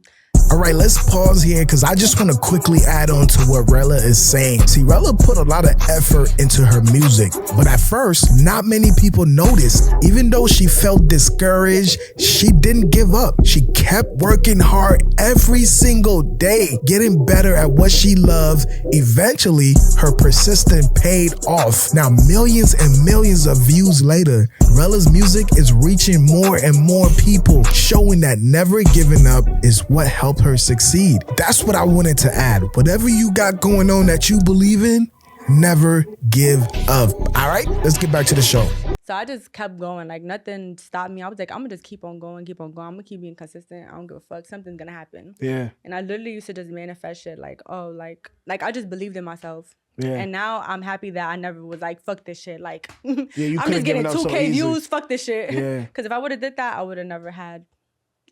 All right, let's pause here because I just want to quickly add on to what Rella is saying. See, Rella put a lot of effort into her music, but at first, not many people noticed. Even though she felt discouraged, she didn't give up. She kept working hard every single day, getting better at what she loved. Eventually, her persistence paid off. Now, millions and millions of views later, Rella's music is reaching more and more people, showing that never giving up is what helped her succeed. That's what I wanted to add. Whatever you got going on that you believe in, never give up. All right, let's get back to the show. So I just kept going. Like nothing stopped me. I was like, I'm gonna just keep on going. I'm gonna keep being consistent. I don't give a fuck. Something's gonna happen. Yeah. And I literally used to just manifest shit like, oh, like I just believed in myself. Yeah. And now I'm happy that I never was like, fuck this shit. Like, I'm just getting 2K views. Fuck this shit. Yeah. Because if I would have did that, I would have never had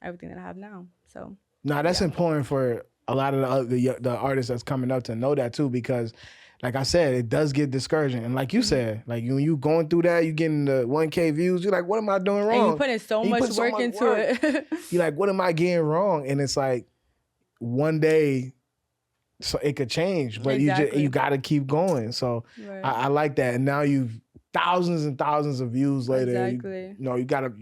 everything that I have now. So. Nah, that's important for a lot of the artists that's coming up to know that too, because like I said, it does get discouraging. And like you said, like when you going through that, you getting the 1K views, you're like, what am I doing wrong? And you putting so much work into it. You're like, what am I getting wrong? And it's like one day, so it could change, but you got to keep going. So I like that. And now thousands and thousands of views later. Exactly. You gotta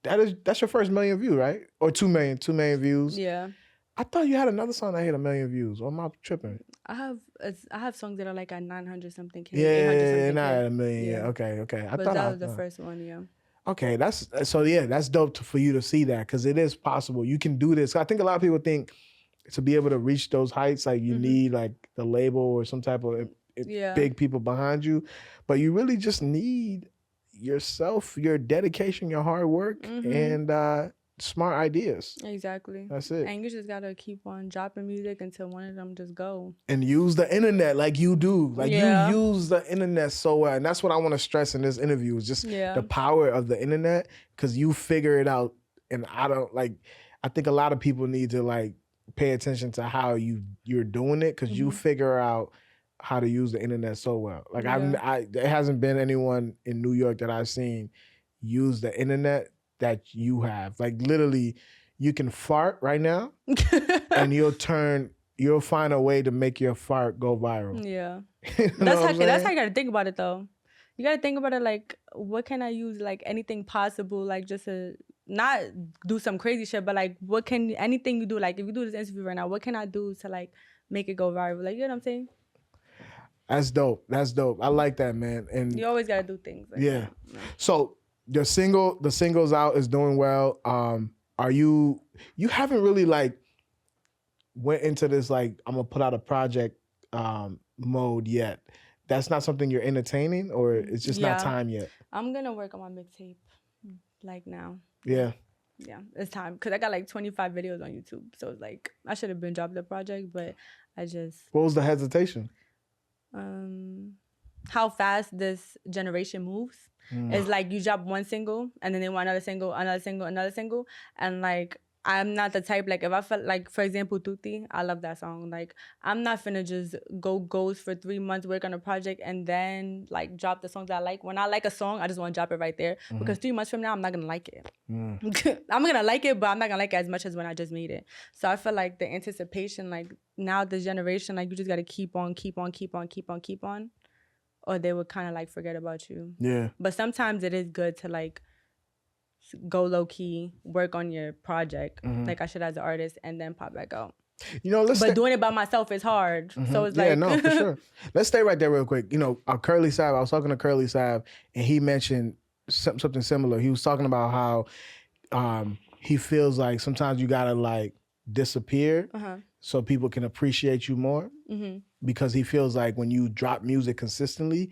that's your first million view, right? Or 2 million views. Yeah. I thought you had another song that hit 1 million views. Or am I tripping? I have songs that are like at 900 something K, Yeah, 800 something not K. at 1 million. Yeah. Yeah, okay. But that was the first one, yeah. Okay, that's dope for you to see that, because it is possible. You can do this. I think a lot of people think to be able to reach those heights, like you need like the label or some type of big people behind you, but you really just need yourself, your dedication, your hard work, and smart ideas. Exactly. That's it. And you just gotta keep on dropping music until one of them just go. And use the internet like you do. Like you use the internet so well. And that's what I want to stress in this interview, is just the power of the internet, because you figure it out. And I think a lot of people need to like pay attention to how you're doing it, because you figure out how to use the internet so well. Like there hasn't been anyone in New York that I've seen use the internet that you have. Like literally, you can fart right now and you'll find a way to make your fart go viral. Yeah. That's how you gotta think about it though. You gotta think about it like, what can I use, like anything possible, like just to not do some crazy shit, but like anything you do, like if you do this interview right now, what can I do to like make it go viral? Like, you know what I'm saying? That's dope. I like that, man. And you always gotta do things like that. So the single's out, is doing well. Are you haven't really like went into this like I'm gonna put out a project mode yet? That's not something you're entertaining, or it's just not time yet? I'm gonna work on my mixtape like now. Yeah, it's time, because I got like 25 videos on YouTube, so it's like I should have been dropped the project, but I just. What was the hesitation? How fast this generation moves. It's like you drop one single and then they want another single, and like I'm not the type, like if I felt like, for example, Thootie, I love that song. Like I'm not finna just go ghost for 3 months, work on a project, and then like drop the songs that I like. When I like a song, I just want to drop it right there, because 3 months from now I'm not gonna like it. I'm gonna like it, but I'm not gonna like it as much as when I just made it. So I feel like the anticipation, like now this generation, like you just gotta keep on, or they would kind of like forget about you. Yeah. But sometimes it is good to like go low key, work on your project, like I should as an artist, and then pop back out. But doing it by myself is hard. So it's like, no, for sure. Let's stay right there real quick. Curly Sav, I was talking to Curly Sav, and he mentioned something similar. He was talking about how he feels like sometimes you gotta like disappear so people can appreciate you more. Because he feels like when you drop music consistently,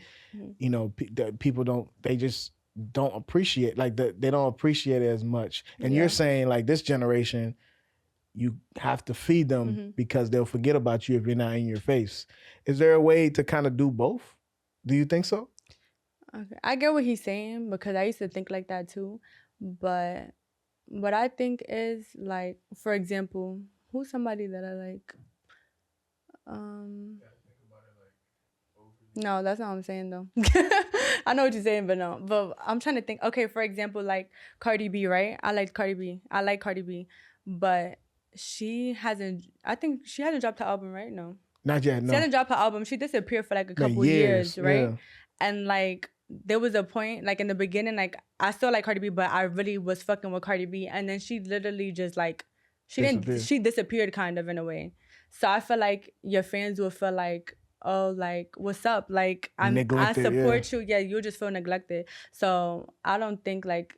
people just don't appreciate, like they don't appreciate it as much. And you're saying like this generation, you have to feed them because they'll forget about you if you're not in your face. Is there a way to kind of do both? Do you think so? Okay. I get what he's saying, because I used to think like that too. But what I think is like, for example, who's somebody that I like? No, that's not what I'm saying though. I know what you're saying, but no. But I'm trying to think. Okay, for example, like Cardi B, right? I like Cardi B, but I think she hasn't dropped her album, right? No. Not yet, no. She hasn't dropped her album. She disappeared for like a couple years, right? Yeah. And like there was a point, like in the beginning, like I still like Cardi B, but I really was fucking with Cardi B, and then she literally just like she disappeared kind of in a way. So I feel like your fans will feel like, oh, like, what's up? Like, I support you. Yeah, you just feel neglected. So I don't think like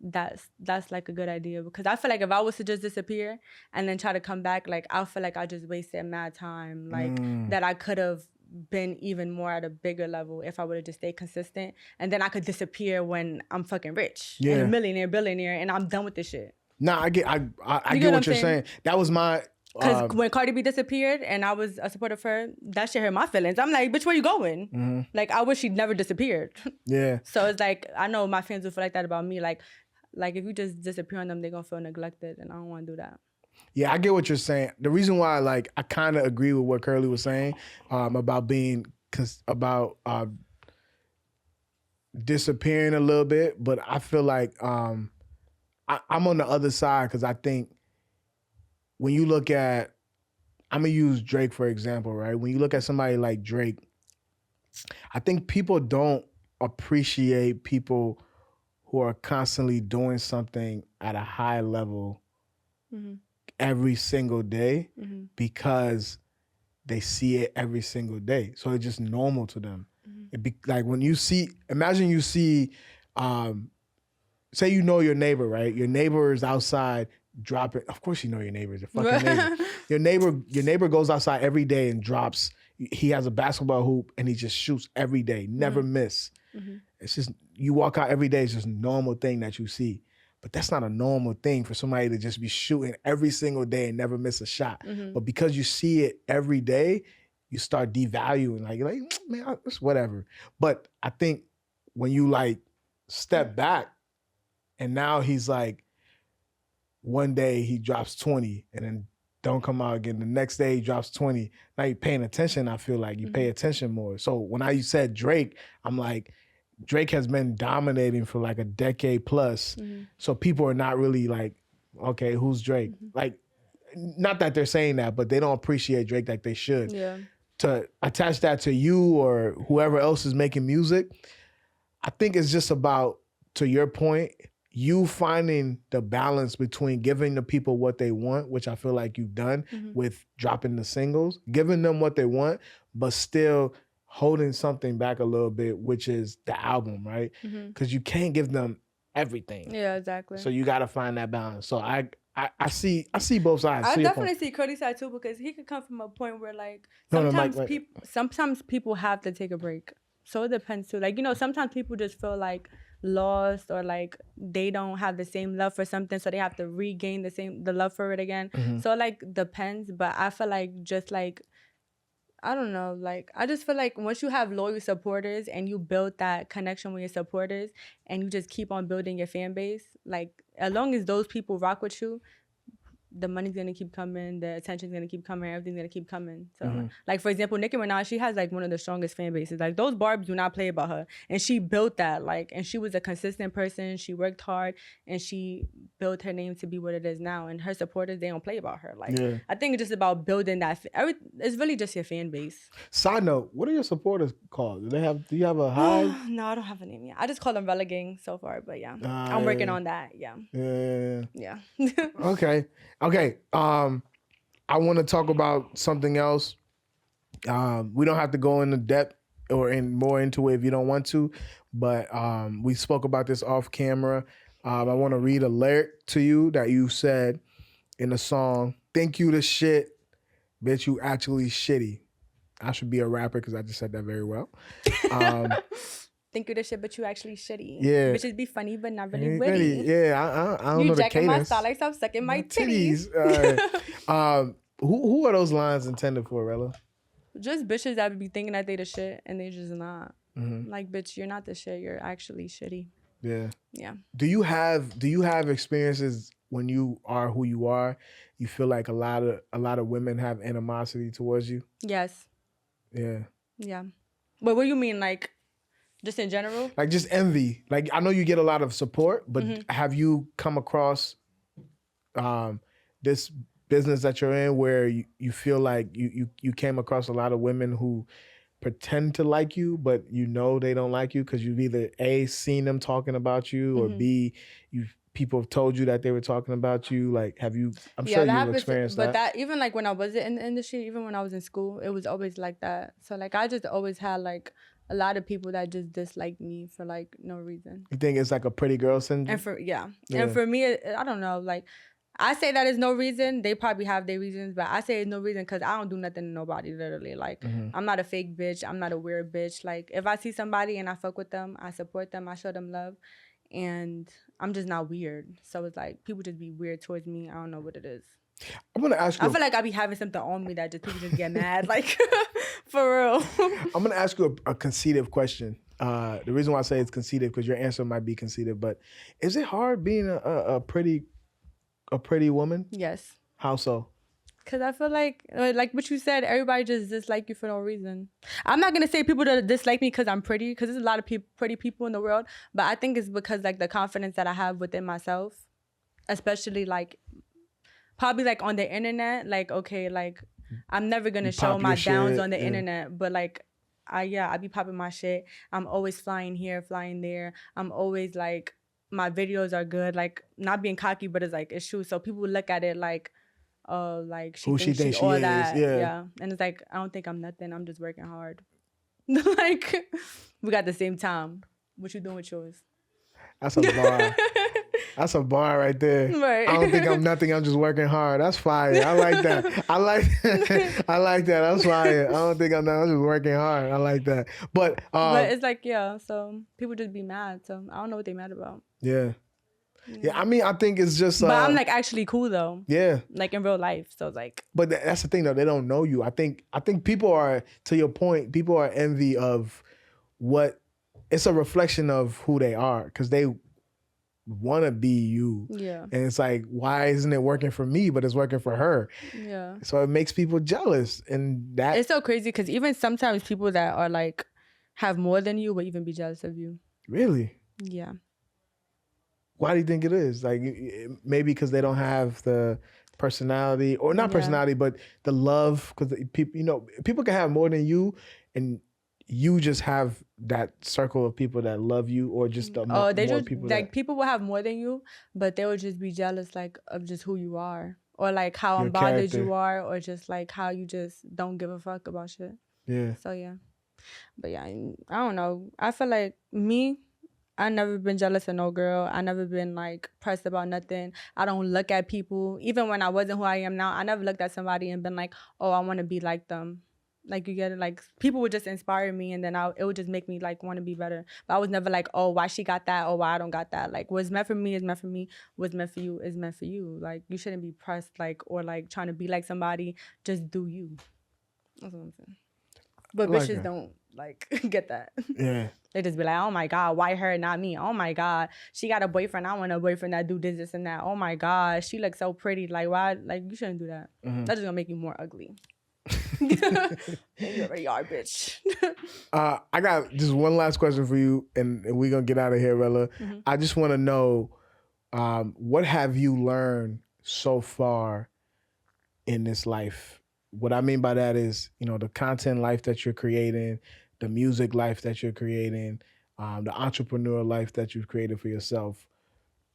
that's like a good idea, because I feel like if I was to just disappear and then try to come back, like I feel like I just wasted mad time, like that I could have been even more at a bigger level if I would have just stayed consistent, and then I could disappear when I'm fucking rich and a millionaire, billionaire, and I'm done with this shit. Nah, I get what you're saying. That was my. Because when Cardi B disappeared and I was a supporter of her, that shit hurt my feelings. I'm like, bitch, where you going? Like, I wish she'd never disappeared. Yeah. So it's like, I know my fans will feel like that about me. Like if you just disappear on them, they're going to feel neglected, and I don't want to do that. Yeah, I get what you're saying. The reason why, like, I kind of agree with what Curly was saying about disappearing a little bit, but I feel like I'm on the other side, because I think when you look at, I'm going to use Drake for example, right? When you look at somebody like Drake, I think people don't appreciate people who are constantly doing something at a high level every single day because they see it every single day. So it's just normal to them. It be like when you see, imagine you see, say you know your neighbor, right? Your neighbor is outside dropping. Of course you know your neighbor is a fucking neighbor. Your neighbor goes outside every day and drops. He has a basketball hoop and he just shoots every day, never miss. It's just, you walk out every day, it's just a normal thing that you see. But that's not a normal thing for somebody to just be shooting every single day and never miss a shot. But because you see it every day, you start devaluing. Like, you're like, man, it's whatever. But I think when you like step back and now he's like, one day he drops 20 and then don't come out again. The next day he drops 20. Now you're paying attention. I feel like you pay attention more. So when I said Drake, I'm like, Drake has been dominating for like a decade plus. So people are not really like, okay, who's Drake? Like, not that they're saying that, but they don't appreciate Drake like they should. Yeah. To attach that to you or whoever else is making music, I think it's just about, to your point, you finding the balance between giving the people what they want, which I feel like you've done with dropping the singles, giving them what they want, but still holding something back a little bit, which is the album, right? Because you can't give them everything. Yeah, exactly. So you got to find that balance. So I see both sides. I See your definitely point. see Cody's side too, because he could come from a point where like No, sometimes Mike. sometimes people have to take a break. So it depends too. Like, you know, sometimes people just feel like lost or like they don't have the same love for something, so they have to regain the love for it again. So it like depends, but I feel like just like, I don't know, like I just feel like once you have loyal supporters and you build that connection with your supporters and you just keep on building your fan base, like as long as those people rock with you, the money's gonna keep coming, the attention's gonna keep coming, everything's gonna keep coming. So like, for example, Nicki Minaj, she has like one of the strongest fan bases. Like those Barbies do not play about her. And she built that, like, and she was a consistent person. She worked hard and she built her name to be what it is now. And her supporters, they don't play about her. Like, I think it's just about building that. It's really just your fan base. Side note, what are your supporters called? Do you have a hive? No, I don't have a name yet. I just call them Rella Gang so far, but yeah. I'm working on that, yeah. Yeah. Yeah. Okay. I want to talk about something else. We don't have to go into depth or more into it if you don't want to, but we spoke about this off camera. I want to read a lyric to you that you said in the song, "Think you the shit, bitch, you actually shitty." I should be a rapper because I just said that very well. Think you're the shit, but you actually shitty. Yeah. Bitches be funny, but not really witty. Yeah, I don't know the cadence. You jacking my style like stop sucking my titties. All right. Who are those lines intended for, Rella? Just bitches that be thinking that they the shit and they just not. Like, bitch, you're not the shit. You're actually shitty. Yeah. Yeah. Do you have experiences when you are who you are? You feel like a lot of women have animosity towards you? Yes. Yeah. Yeah. But what do you mean, like, just in general? Like just envy. Like I know you get a lot of support, but have you come across this business that you're in where you feel like you came across a lot of women who pretend to like you, but you know they don't like you because you've either A, seen them talking about you, or B, people have told you that they were talking about you. Like, have you? I'm sure you've experienced that. But that even like when I was in the industry, even when I was in school, it was always like that. So like I just always had like a lot of people that just disliked me for like no reason. You think it's like a pretty girl syndrome? And for me, I don't know. Like I say that is no reason. They probably have their reasons, but I say it's no reason because I don't do nothing to nobody. Literally, like I'm not a fake bitch. I'm not a weird bitch. Like if I see somebody and I fuck with them, I support them. I show them love. And I'm just not weird. So it's like people just be weird towards me. I don't know what it is. I'm gonna ask you. I feel like I be having something on me that just people just get mad. Like for real. I'm gonna ask you a conceited question. The reason why I say it's conceited because your answer might be conceited, but is it hard being a pretty woman? Yes. How so? Because I feel like what you said, everybody just dislike you for no reason. I'm not going to say people that dislike me because I'm pretty, because there's a lot of pretty people in the world, but I think it's because like the confidence that I have within myself, especially like probably like on the internet, like, okay, like I'm never going to show my downs on the internet, but like I be popping my shit. I'm always flying here, flying there. I'm always like, my videos are good. Like, not being cocky, but it's like, it's true. So people look at it like, oh, like Who she thinks she all is, that. yeah. And it's like, I don't think I'm nothing. I'm just working hard. Like, we got the same time. What you doing with yours? That's a bar. That's a bar right there. Right. I don't think I'm nothing. I'm just working hard. That's fire. I like that. I like that. That's fire. I don't think I'm nothing. I'm just working hard. I like that. But it's like, yeah, so people just be mad. So I don't know what they mad about. Yeah. Yeah, I mean, I think it's just... but I'm like actually cool though. Yeah. Like in real life. So it's like... But that's the thing though. They don't know you. I think people are, to your point, people are envy of what... It's a reflection of who they are because they want to be you. Yeah. And it's like, why isn't it working for me, but it's working for her? Yeah. So it makes people jealous. And that... It's so crazy because even sometimes people that are like, have more than you will even be jealous of you. Really? Yeah. Why do you think it is? Like, maybe because they don't have the personality, or not personality, but the love. Because people, people can have more than you, and you just have that circle of people that love you, or just more people. Like people will have more than you, but they will just be jealous, like of just who you are, or like how unbothered you are, or just like how you just don't give a fuck about shit. Yeah. So yeah, but yeah, I don't know. I feel like me. I never been jealous of no girl. I never been like pressed about nothing. I don't look at people. Even when I wasn't who I am now, I never looked at somebody and been like, oh, I want to be like them. Like, you get it? Like, people would just inspire me, and then it would just make me like want to be better. But I was never like, oh, why she got that, or why I don't got that. Like, what's meant for me is meant for me. What's meant for you is meant for you. Like, you shouldn't be pressed like, or like trying to be like somebody. Just do you. That's what I'm saying. But bitches don't like get that. Yeah. They just be like, oh my God, why her, not me? Oh my God, she got a boyfriend. I want a boyfriend that do this and that. Oh my God, she looks so pretty. Like, why? Like, you shouldn't do that. Mm-hmm. That's just gonna make you more ugly. You already are, bitch. I got just one last question for you, and we're gonna get out of here, Rella. Mm-hmm. I just want to know, what have you learned so far in this life? What I mean by that is, the content life that you're creating, the music life that you're creating, the entrepreneur life that you've created for yourself.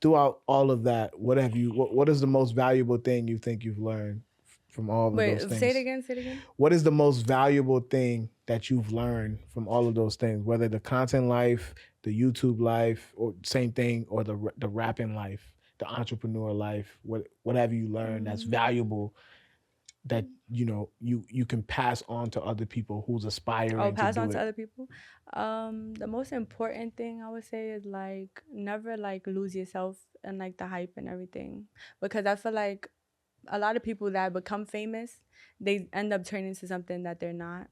Throughout all of that, what is the most valuable thing you think you've learned from all of those things? Say it again. What is the most valuable thing that you've learned from all of those things? Whether the content life, the YouTube life, or same thing, or the rapping life, the entrepreneur life. What have you learned that's valuable that you can pass on to other people who's aspiring to pass do on it? to other people? The most important thing I would say is like never like lose yourself and like the hype and everything, because I feel like a lot of people that become famous, they end up turning to something that they're not.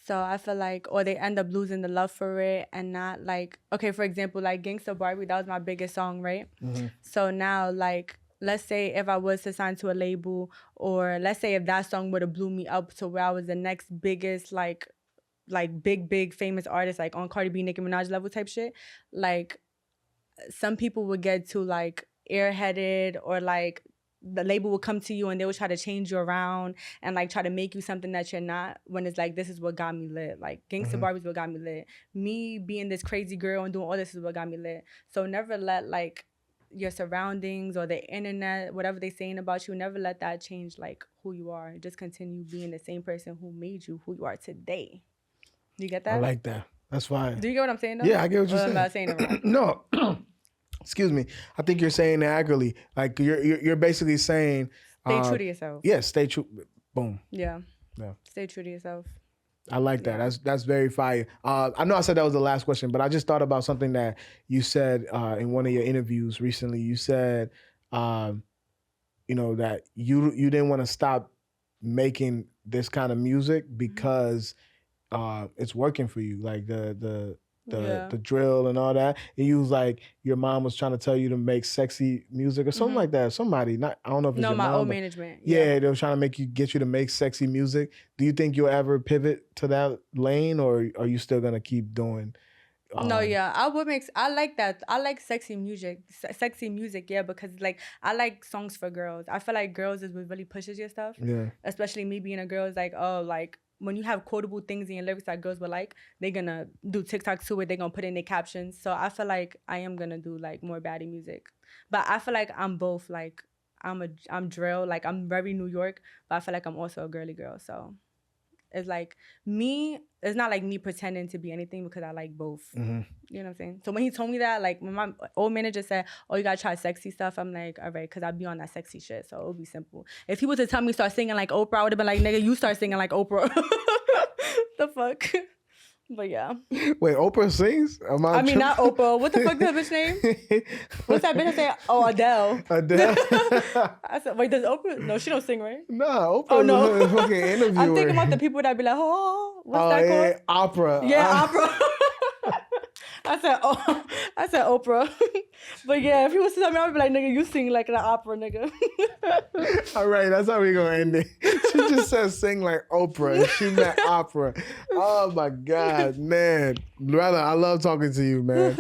So I feel like, or they end up losing the love for it, and not like, okay, for example, like Gangsta Barbie, that was my biggest song, right? So now, like, let's say if I was to sign to a label, or let's say if that song would have blew me up to where I was the next biggest, like big famous artist, like on Cardi B, Nicki Minaj level type shit, like some people would get too like airheaded, or like the label will come to you and they will try to change you around and like try to make you something that you're not, when it's like, this is what got me lit. Like Gangsta Barbie's what got me lit. Me being this crazy girl and doing all this is what got me lit. So never let like your surroundings or the internet, whatever they saying about you, never let that change like who you are. Just continue being the same person who made you who you are today. Do you get that? I like that. That's fine. Do you get what I'm saying though? Yeah, I get what you're saying. I'm not saying it wrong. No. Excuse me. I think you're saying it accurately. Like you're basically saying Stay true to yourself. Yeah, stay true. Boom. Yeah. Yeah. Stay true to yourself. I like that. That's very fire. I know I said that was the last question, but I just thought about something that you said in one of your interviews recently. You said, that you didn't want to stop making this kind of music because it's working for you, like the drill and all that. And you was like, your mom was trying to tell you to make sexy music or something like that. Somebody, I don't know if it's your mom. No, my old but management. Yeah, they were trying to get you to make sexy music. Do you think you'll ever pivot to that lane, or are you still gonna keep doing? No, yeah, I would make. I like that. I like sexy music. Sexy music, yeah, because like I like songs for girls. I feel like girls is what really pushes your stuff. Yeah. Especially me being a girl is like, oh, like when you have quotable things in your lyrics that girls will like, they're gonna do TikToks to it. They're gonna put in their captions. So I feel like I am gonna do like more baddie music. But I feel like I'm both. Like I'm drill. Like I'm very New York, but I feel like I'm also a girly girl. So it's like me. It's not like me pretending to be anything because I like both. Mm-hmm. You know what I'm saying? So when he told me that, like when my old manager said, "Oh, you gotta try sexy stuff," I'm like, all right, because I be on that sexy shit. So it'll be simple. If he was to tell me start singing like Oprah, I would have been like, nigga, you start singing like Oprah. The fuck? But yeah. Wait, Oprah sings? I mean, not Oprah. What the fuck is that bitch name? What's that bitch say? Oh, Adele. Adele? I said, wait, does Oprah? No, she don't sing, right? Nah, Oprah Oh, no. a fucking interviewer. I'm thinking about the people that be like, oh, what's that called? Yeah, opera. Yeah, opera. I said Oprah. But yeah, if he was to tell me, I would be like, nigga, you sing like the opera, nigga. All right, that's how we gonna end it. She just says sing like Oprah. And she meant opera. Oh my God, man. Rella, I love talking to you, man.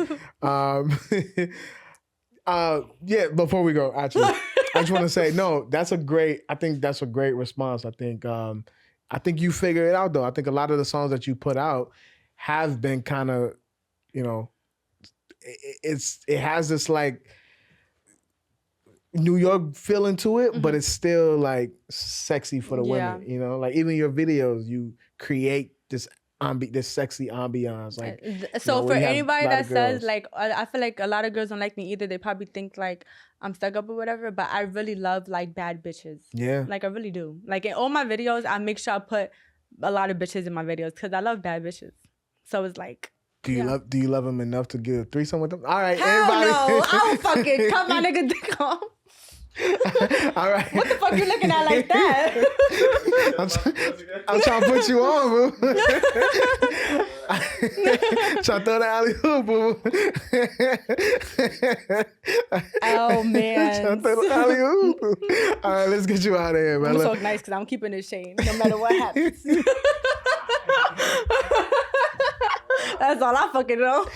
Yeah, before we go, actually, I just want to say, no, I think that's a great response. I think you figure it out though. I think a lot of the songs that you put out have been kind of, you know, it has this like New York feeling to it, but it's still like sexy for the women, you know, like even your videos, you create this sexy ambiance. Like, so for anybody that says like, I feel like a lot of girls don't like me either. They probably think like I'm stuck up or whatever, but I really love like bad bitches. Yeah. Like I really do. Like in all my videos, I make sure I put a lot of bitches in my videos because I love bad bitches. So it's like, do you love them enough to get a threesome with them? All right, hell everybody. No, I don't fucking cut my nigga dick off. All right. What the fuck you looking at like that? I'm trying to put you on, boo. Try to throw the alley-oop, boo. Oh, man. Try to throw the alley-oop. All right, let's get you out of here, man. I'm so nice because I'm keeping this chain no matter what happens. That's all I fucking know.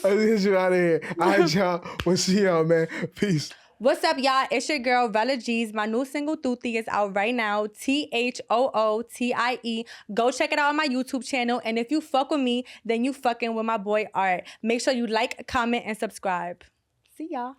Let's get you out of here. All right, y'all. We'll see y'all, man. Peace. What's up, y'all? It's your girl, Rella G's. My new single, Thootie, is out right now. THOOTIE. Go check it out on my YouTube channel. And if you fuck with me, then you fucking with my boy Art. Make sure you like, comment, and subscribe. See y'all.